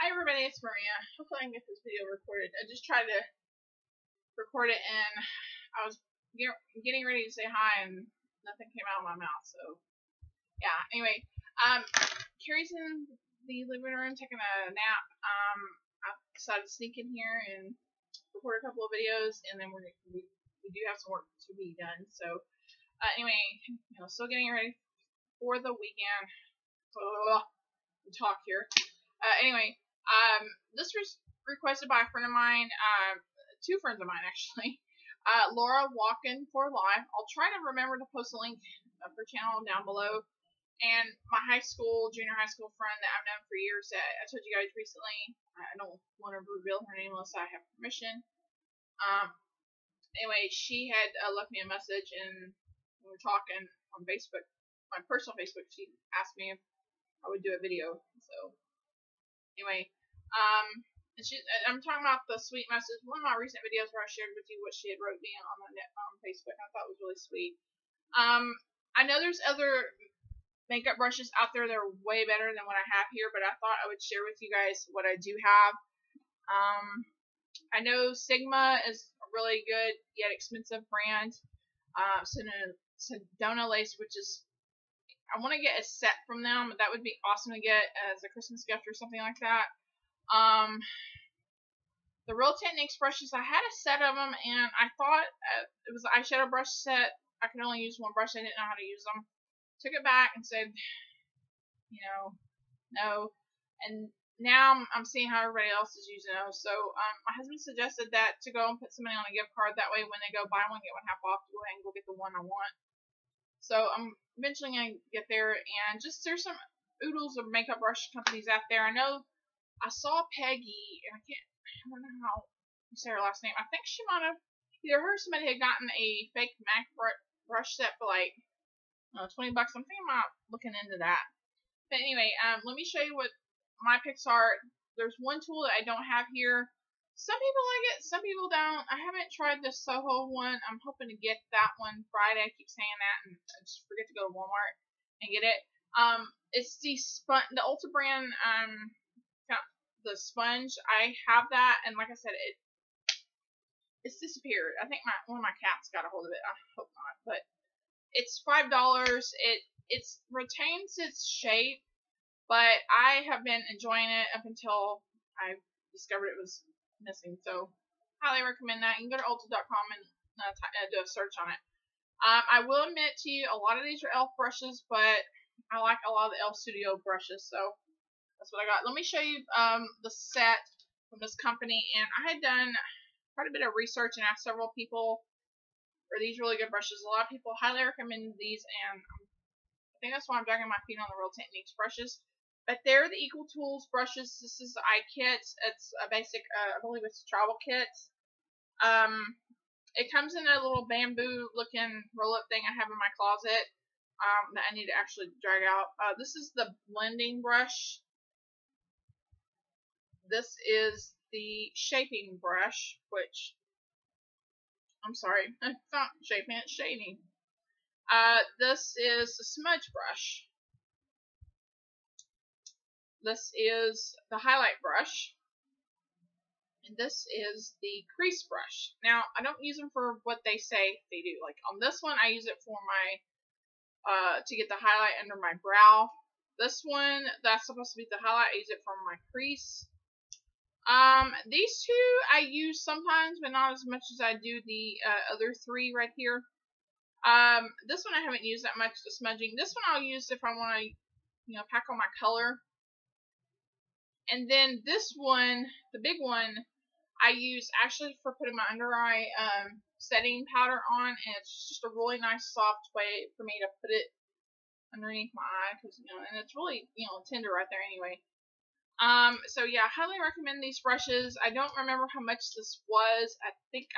Hi everybody, it's Maria. Hopefully I can get this video recorded. I just tried to record it and I was getting ready to say hi and nothing came out of my mouth, so yeah. Anyway, Carrie's in the living room taking a nap. I decided to sneak in here and record a couple of videos, and then we do have some work to be done. So anyway, still getting ready for the weekend. Talk here. Anyway, this was requested by a friend of mine, two friends of mine actually. Laura Walking for Life. I'll try to remember to post a link of her channel down below. And my junior high school friend that I've known for years that I told you guys recently. I don't want to reveal her name unless I have permission. Anyway, she had left me a message, and we were talking on Facebook, my personal Facebook. She asked me if I would do a video. So anyway, I'm talking about the sweet message. One of my recent videos where I shared with you what she had wrote me on Facebook. I thought it was really sweet. I know there's other makeup brushes out there that are way better than what I have here, but I thought I would share with you guys what I do have. I know Sigma is a really good yet expensive brand. Sedona Lace, which is, I want to get a set from them. That would be awesome to get as a Christmas gift or something like that. The Real Techniques brushes, I had a set of them, and I thought it was an eyeshadow brush set. I could only use one brush. I didn't know how to use them. Took it back and said, no. And now I'm seeing how everybody else is using those. So my husband suggested that to go and put some money on a gift card. That way, when they go buy one, get one half off, to go ahead and go get the one I want. So I'm eventually going to get there, and just there's some oodles of makeup brush companies out there. I know I saw Peggy, and I don't know how you say her last name. I think she might have, either her or somebody had gotten a fake MAC brush set for like $20. I'm thinking about looking into that. But anyway, let me show you what my picks are. There's one tool that I don't have here. Some people like it, some people don't. I haven't tried the Soho one. I'm hoping to get that one Friday. I keep saying that, and I just forget to go to Walmart and get it. It's the Ulta brand. The sponge. I have that, and like I said, it's disappeared. I think one of my cats got a hold of it. I hope not, but it's $5. It retains its shape, but I have been enjoying it up until I discovered it was missing. So highly recommend that. You can go to ulta.com and do a search on it. I will admit to you, a lot of these are e.l.f. brushes, but I like a lot of the e.l.f. Studio brushes, so that's what I got. Let me show you the set from this company, and I had done quite a bit of research and asked several people for these really good brushes. A lot of people highly recommend these, and I think that's why I'm dragging my feet on the Real Techniques brushes. But they're the Equal Tools brushes. This is the iKit. It's a basic, I believe it's a travel kit. It comes in a little bamboo looking roll-up thing I have in my closet that I need to actually drag out. This is the blending brush. This is the shaping brush, which, I'm sorry, it's not shaping, it's shading. This is the smudge brush. This is the highlight brush, and this is the crease brush. Now, I don't use them for what they say they do. Like on this one, I use it for my, to get the highlight under my brow. This one, that's supposed to be the highlight, I use it for my crease. These two I use sometimes, but not as much as I do the other three right here. This one I haven't used that much, the smudging. This one I'll use if I want to, pack on my color. And then this one, the big one, I use actually for putting my under eye setting powder on, and it's just a really nice soft way for me to put it underneath my eye, because and it's really tender right there anyway. So yeah, I highly recommend these brushes. I don't remember how much this was.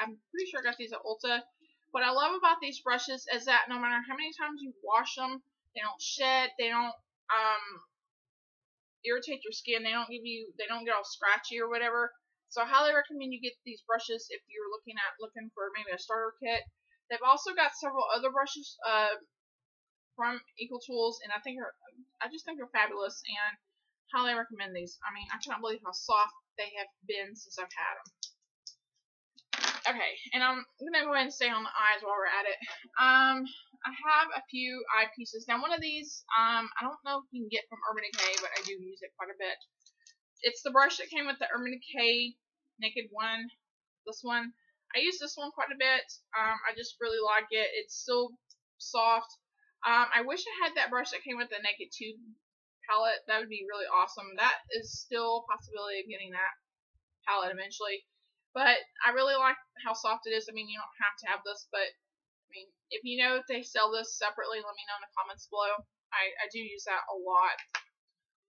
I'm pretty sure I got these at Ulta. What I love about these brushes is that no matter how many times you wash them, they don't shed, they don't irritate your skin, they don't get all scratchy or whatever. So I highly recommend you get these brushes if you're looking for maybe a starter kit. They've also got several other brushes from Equal Tools, and I just think they're fabulous, and highly recommend these. I mean, I cannot believe how soft they have been since I've had them. Okay, and I'm gonna go ahead and stay on the eyes while we're at it. I have a few eye pieces. Now, one of these, I don't know if you can get from Urban Decay, but I do use it quite a bit. It's the brush that came with the Urban Decay Naked one. This one, I use this one quite a bit. I just really like it. It's so soft. I wish I had that brush that came with the Naked 2 palette. That would be really awesome. That is still a possibility of getting that palette eventually. But I really like how soft it is. I mean, you don't have to have this, but I mean, if you know if they sell this separately, let me know in the comments below. I do use that a lot.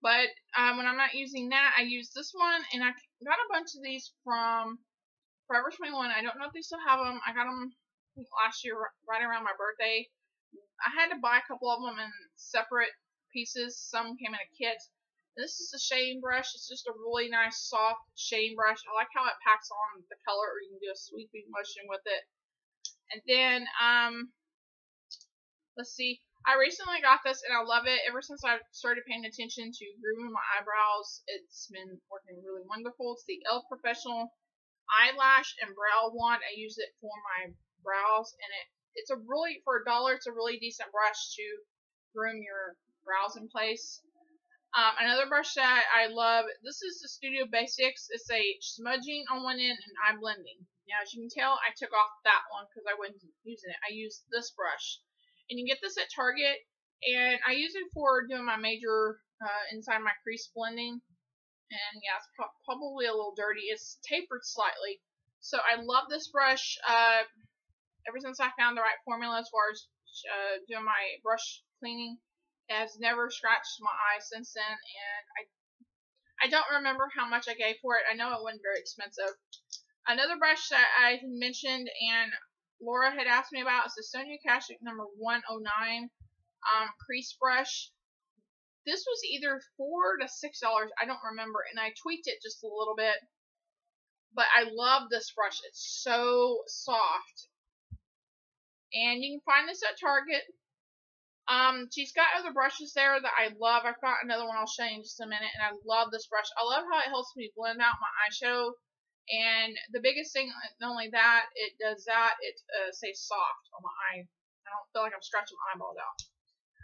But when I'm not using that, I use this one, and I got a bunch of these from Forever 21. I don't know if they still have them. I got them last year, right around my birthday. I had to buy a couple of them in separate pieces. Some came in a kit. This is a shading brush. It's just a really nice, soft shading brush. I like how it packs on the color, or you can do a sweeping motion with it. And then, let's see. I recently got this, and I love it. Ever since I started paying attention to grooming my eyebrows, it's been working really wonderful. It's the e.l.f. Professional Eyelash and Brow Wand. I use it for my brows, and it's a really, for $1, it's a really decent brush to groom your brows in place. Another brush that I love, this is the Studio Basics. It's a smudging on one end and eye blending. Now, as you can tell, I took off that one because I wasn't using it. I used this brush. And you can get this at Target, and I use it for doing my major inside my crease blending. And yeah, it's probably a little dirty. It's tapered slightly. So I love this brush ever since I found the right formula as far as doing my brush cleaning. It has never scratched my eye since then, and I don't remember how much I gave for it. I know it wasn't very expensive. Another brush that I mentioned and Laura had asked me about is the Sonia Kashuk number 109 crease brush. This was either $4 to $6, I don't remember, and I tweaked it just a little bit. But I love this brush. It's so soft. And you can find this at Target. She's got other brushes there that I love. I've got another one I'll show you in just a minute, and I love this brush. I love how it helps me blend out my eyeshadow. And the biggest thing, not only that, it does that, it stays soft on my eye. I don't feel like I'm stretching my eyeballs out.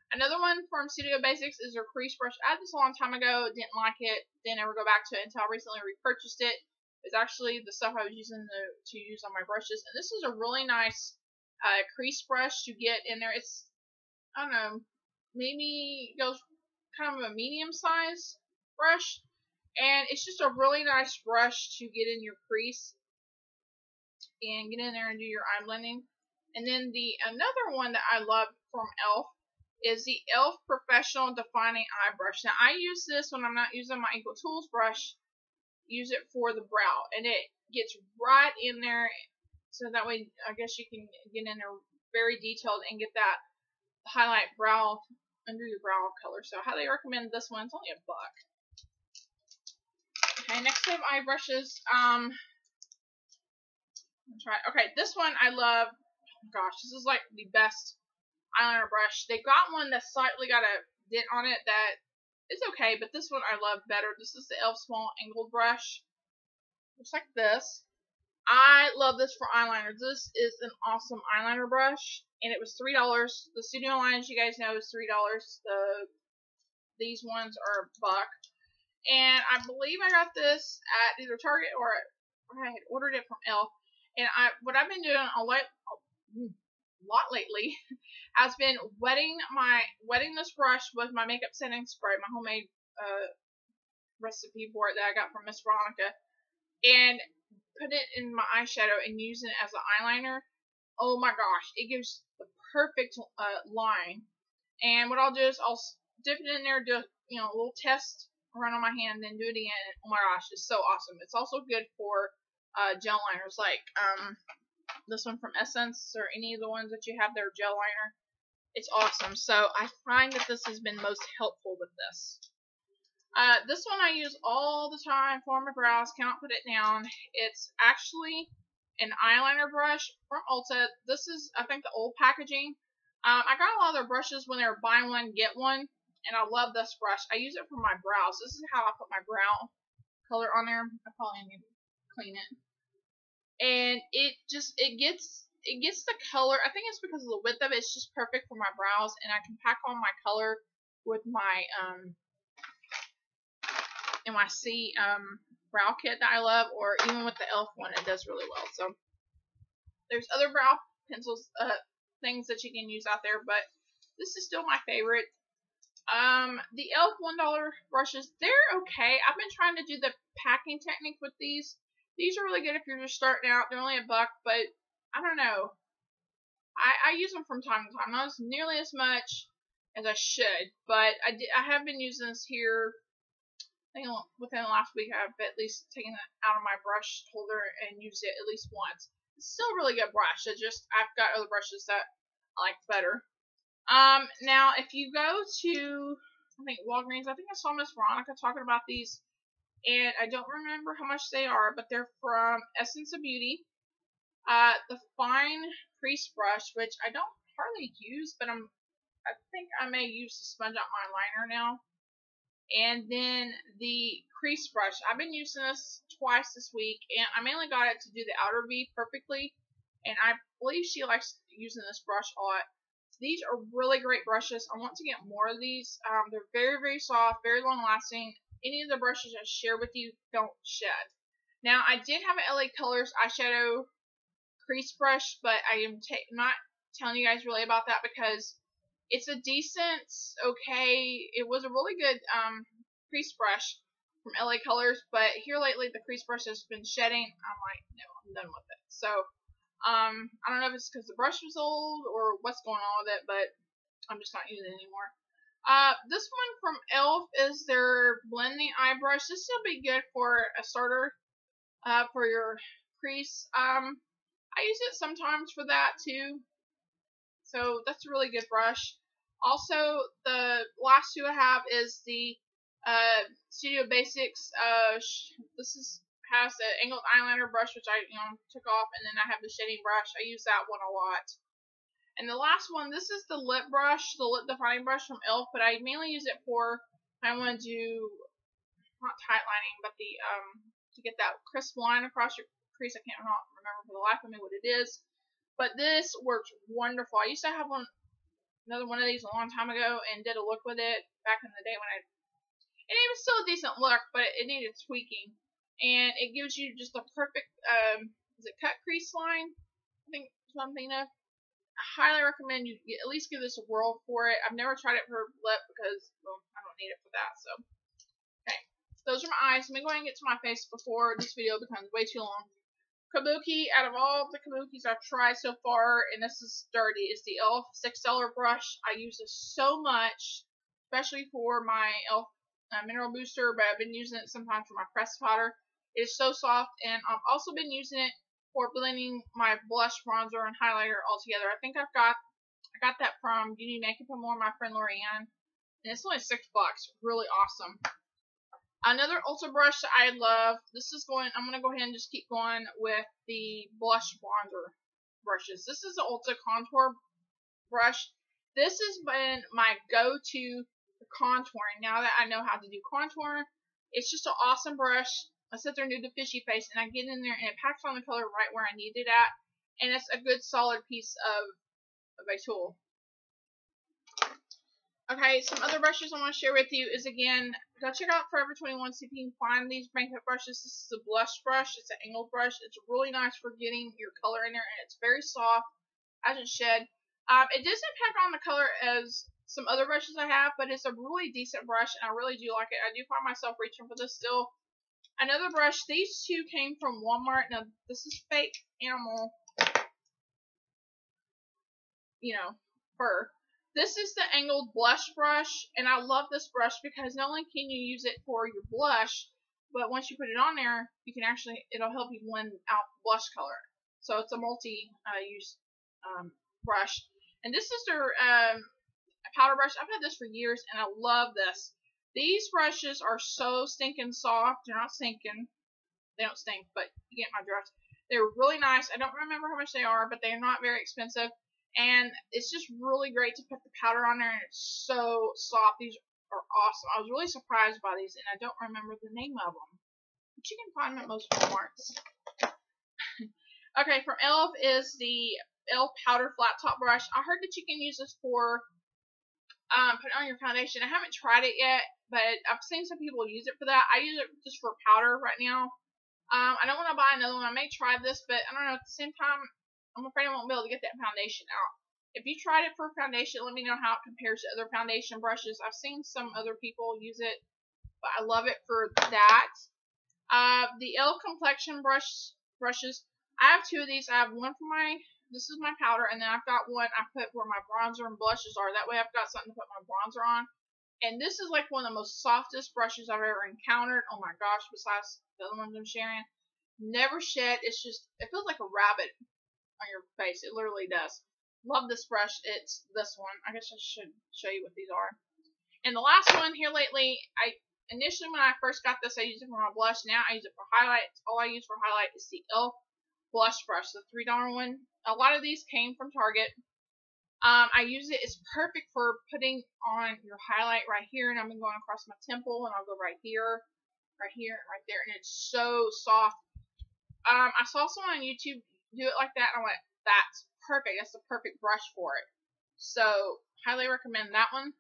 Another one from Studio Basics is their crease brush. I had this a long time ago, didn't like it, didn't ever go back to it until I recently repurchased it. It's actually the stuff I was using to use on my brushes. And this is a really nice crease brush to get in there. It's, I don't know, maybe goes kind of a medium size brush. And it's just a really nice brush to get in your crease and get in there and do your eye blending. And then another one that I love from e.l.f. is the e.l.f. Professional Defining Eye Brush. Now, I use this when I'm not using my Equal Tools brush. Use it for the brow, and it gets right in there, so that way I guess you can get in there very detailed and get that highlight brow under your brow color. So I highly recommend this one. It's only $1. Okay, next I have eye brushes. Okay, this one I love. Oh gosh, this is like the best eyeliner brush. They got one that slightly got a dent on it that is okay, but this one I love better. This is the e.l.f. Small Angled Brush. Looks like this. I love this for eyeliner. This is an awesome eyeliner brush, and it was $3. The Studio line, as you guys know, is $3. These ones are $1. And I believe I got this at either Target or I had ordered it from e.l.f. And what I've been doing a lot lately has been wetting this brush with my makeup setting spray, my homemade recipe for it that I got from Miss Veronica, and put it in my eyeshadow and use it as an eyeliner. Oh my gosh, it gives the perfect line. And what I'll do is I'll dip it in there, do a little test run on my hand, then do it again. And oh my gosh, it's so awesome. It's also good for gel liners like this one from Essence or any of the ones that you have their gel liner. It's awesome. So I find that this has been most helpful with this. This one I use all the time for my brows. Cannot put it down. It's actually an eyeliner brush from Ulta. This is, I think, the old packaging. I got a lot of their brushes when they were buy one, get one. and I love this brush. I use it for my brows. This is how I put my brow color on there. I probably need to clean it. And it gets the color. I think it's because of the width of it. It's just perfect for my brows, and I can pack on my color with my NYC brow kit that I love, or even with the e.l.f. one, it does really well. So there's other brow pencils, things that you can use out there, but this is still my favorite. The e.l.f. $1 brushes, they're okay. I've been trying to do the packing technique with these. These are really good if you're just starting out. They're only $1, but I don't know. I use them from time to time, not as nearly as much as I should, but I have been using this here. I think within the last week I've at least taken it out of my brush holder and used it at least once. It's still a really good brush. I've got other brushes that I like better. Now if you go to, I think Walgreens, I think I saw Miss Veronica talking about these, and I don't remember how much they are, but they're from Essence of Beauty. The fine crease brush, which I don't hardly use, but I think I may use to sponge out my liner now. And then the crease brush. I've been using this twice this week, and I mainly got it to do the outer V perfectly, and I believe she likes using this brush a lot. These are really great brushes. I want to get more of these. They're very, very soft, very long lasting. Any of the brushes I share with you don't shed. Now, I did have an LA Colors eyeshadow crease brush, but I am not telling you guys really about that because it's a decent, okay, it was a really good crease brush from LA Colors, but here lately the crease brush has been shedding. I'm like, no, I'm done with it. So, I don't know if it's because the brush was old or what's going on with it, but I'm just not using it anymore. This one from e.l.f. is their blending eye brush. This will be good for a starter, for your crease. I use it sometimes for that too. So that's a really good brush. Also, the last two I have is the Studio Basics. This has the angled eyeliner brush, which I took off, and then I have the shading brush. I use that one a lot. And the last one, this is the lip brush, the lip defining brush from e.l.f., but I mainly use it for, I want to do, not tight lining, but the to get that crisp line across your crease. I can't remember for the life of me what it is. But this works wonderful. I used to have another one of these a long time ago and did a look with it back in the day and it was still a decent look, but it needed tweaking. And it gives you just the perfect, is it cut crease line? I think something of. I highly recommend you at least give this a whirl for it. I've never tried it for lip because, well, I don't need it for that. So, okay. Those are my eyes. Let me go ahead and get to my face before this video becomes way too long. Kabuki, out of all the Kabukis I've tried so far, and this is dirty, is the e.l.f. $6 brush. I use this so much, especially for my e.l.f. Mineral Booster, but I've been using it sometimes for my pressed powder. It is so soft, and I've also been using it for blending my blush, bronzer, and highlighter all together. I think I got that from Beauty Makeup and More, my friend Lorianne, and it's only $6. Really awesome. Another Ulta brush that I love, I'm going to go ahead and just keep going with the blush bronzer brushes. This is the Ulta Contour brush. This has been my go-to for contouring. Now that I know how to do contour, it's just an awesome brush. I sit there and do the fishy face, and I get in there, and it packs on the color right where I need it at, and it's a good solid piece of a tool. Okay, some other brushes I want to share with you is, again, go check out Forever 21, see if you can find these makeup brushes. This is a blush brush. It's an angled brush. It's really nice for getting your color in there, and it's very soft. Hasn't shed. It doesn't pack on the color as some other brushes I have, but it's a really decent brush, and I really do like it. I do find myself reaching for this still. Another brush. These two came from Walmart. Now, this is fake animal, fur. This is the angled blush brush, and I love this brush because not only can you use it for your blush, but once you put it on there, you can it'll help you blend out blush color. So it's a multi-use brush. And this is their powder brush. I've had this for years, and I love this. These brushes are so stinking soft. They're not stinking. They don't stink, but you get my drift. They're really nice. I don't remember how much they are, but they're not very expensive. And it's just really great to put the powder on there, and it's so soft. These are awesome. I was really surprised by these, and I don't remember the name of them. But you can find them at most Walmarts. Okay, from e.l.f. is the e.l.f. powder flat top brush. I heard that you can use this for putting on your foundation. I haven't tried it yet, but I've seen some people use it for that. I use it just for powder right now. I don't want to buy another one. I may try this, but I don't know. At the same time, I'm afraid I won't be able to get that foundation out. If you tried it for foundation, let me know how it compares to other foundation brushes. I've seen some other people use it, but I love it for that. The e.l.f. complexion brushes. I have two of these. I have one for this is my powder, and then I've got one I put where my bronzer and blushes are. That way I've got something to put my bronzer on. And this is like one of the most softest brushes I've ever encountered. Oh my gosh, besides the other ones I'm sharing. Never shed. It feels like a rabbit on your face. It literally does. Love this brush. It's this one. I guess I should show you what these are. And the last one here lately, initially when I first got this, I used it for my blush. Now I use it for highlights. All I use for highlight is the e.l.f. blush brush, the $3 one. A lot of these came from Target. I use it. It's perfect for putting on your highlight right here, and I'm going across my temple, and I'll go right here, and right there, and it's so soft. I saw someone on YouTube do it like that, and I went, that's perfect. That's the perfect brush for it. So, highly recommend that one.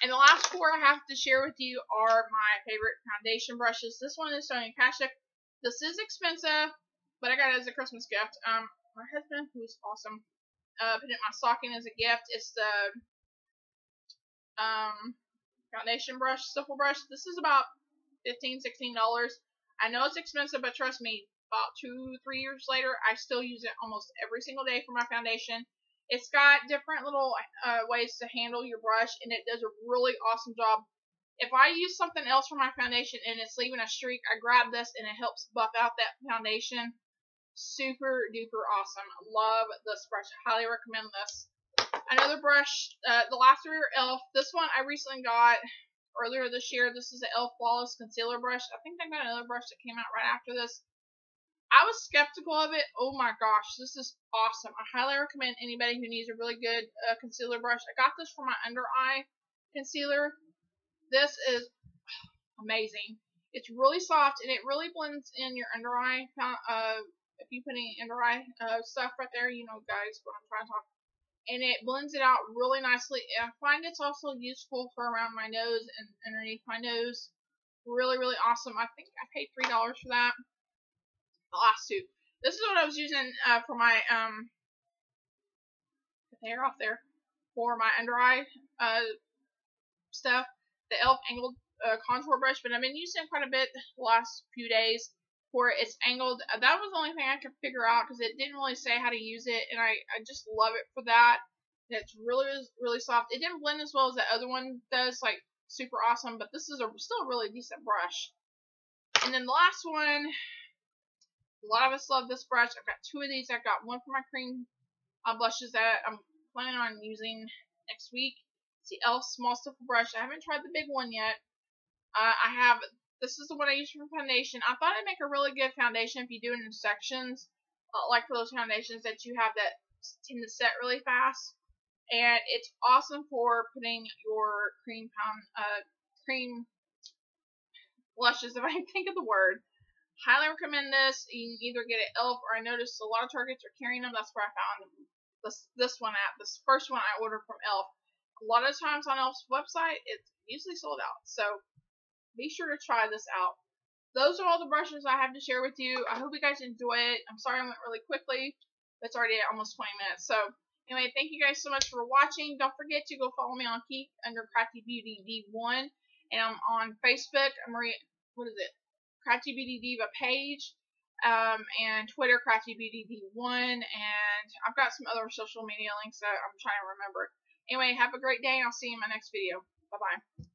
And the last four I have to share with you are my favorite foundation brushes. This one is Sonia Kashuk. This is expensive, but I got it as a Christmas gift. My husband, who's awesome, put it in my stocking as a gift. It's the foundation brush, simple brush. This is about $15, $16. I know it's expensive, but trust me, about 2-3 years later, I still use it almost every single day for my foundation. It's got different little ways to handle your brush, and it does a really awesome job. If I use something else for my foundation and it's leaving a streak, I grab this and it helps buff out that foundation. Super duper awesome. Love this brush. Highly recommend this. Another brush, the last three are e.l.f. This one I recently got earlier this year. This is the e.l.f. Flawless Concealer Brush. I think I got another brush that came out right after this. I was skeptical of it. Oh my gosh, this is awesome. I highly recommend anybody who needs a really good concealer brush. I got this for my under eye concealer. This is amazing. It's really soft, and it really blends in your under eye. If you put any under eye stuff right there, you know, guys, what I'm trying to talk. And it blends it out really nicely. I find it's also useful for around my nose and underneath my nose. Really, really awesome. I think I paid $3 for that. The last two. This is what I was using for my get the hair off there, for my under eye stuff. The e.l.f. angled contour brush, but I've been using it quite a bit the last few days. For it's angled. That was the only thing I could figure out because it didn't really say how to use it, and I just love it for that. It's really, really soft. It didn't blend as well as the other one does, like super awesome, but this is still a really decent brush. And then the last one, a lot of us love this brush. I've got two of these. I've got one for my cream blushes that I'm planning on using next week. It's the e.l.f. Small Stipple Brush. I haven't tried the big one yet. This is the one I use for foundation. I thought it'd make a really good foundation if you do it in sections, like for those foundations that you have that tend to set really fast. And it's awesome for putting your cream blushes, if I can think of the word. Highly recommend this. You can either get it e.l.f. or I noticed a lot of Targets are carrying them. That's where I found this one at. This first one I ordered from e.l.f. A lot of times on e.l.f.'s website, it's usually sold out. So be sure to try this out. Those are all the brushes I have to share with you. I hope you guys enjoy it. I'm sorry I went really quickly, but it's already almost 20 minutes. So anyway, thank you guys so much for watching. Don't forget to go follow me on Keith under Crafty Beauty D1, and I'm on Facebook. Crafty Beauty Diva page, and Twitter Crafty Beauty D1, and I've got some other social media links that I'm trying to remember. Anyway, have a great day, and I'll see you in my next video. Bye bye.